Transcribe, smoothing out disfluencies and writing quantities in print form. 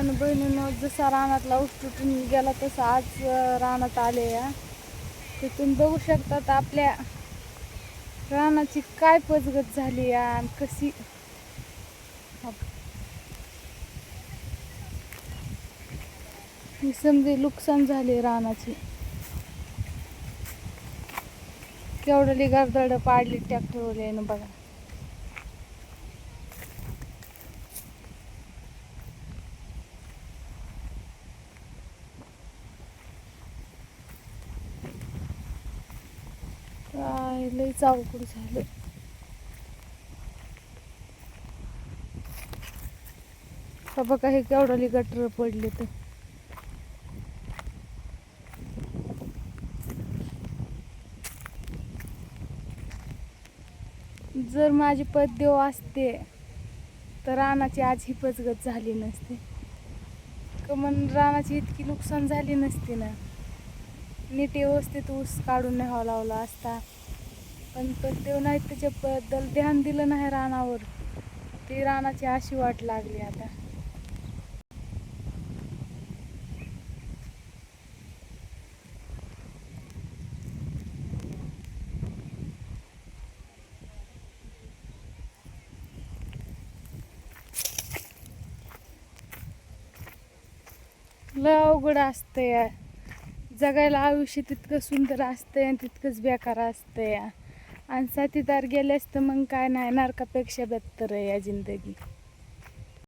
भावानं बहिणीनं जसा रानातला ऊस तुटून गेला तसा आज रानात आले या. तर तुम्ही बघू शकतात आपल्या रानाची काय पचगत झाली या आणि कशी समजे नुकसान झाले रानाची. केवढली गर्दड पाडली ट्रॅक्टरवाले ना बघा. काय लय अवघड झालं. बघा हे केवढली गटर पडले तर. जर माझी पददेव असते तर रानाची आज ही पचगत झाली नसती. कमन रानाची इतकी नुकसान झाली नसती ना. नीट व्यवस्थित ऊस काढून न्यावा लावला असता. पण पददेव नाही त्याच्याबद्दल ध्यान दिलं नाही रानावर. ती रानाची अशी वाट लागली आता. लय अवघड असतंय. जगायला आयुष्य तितकं सुंदर असतंय आणि तितकंच बेकार असतंय. आणि साथीदार गेले असतं मग काय नाही, नरकापेक्षा बेहतर आहे या जिंदगी.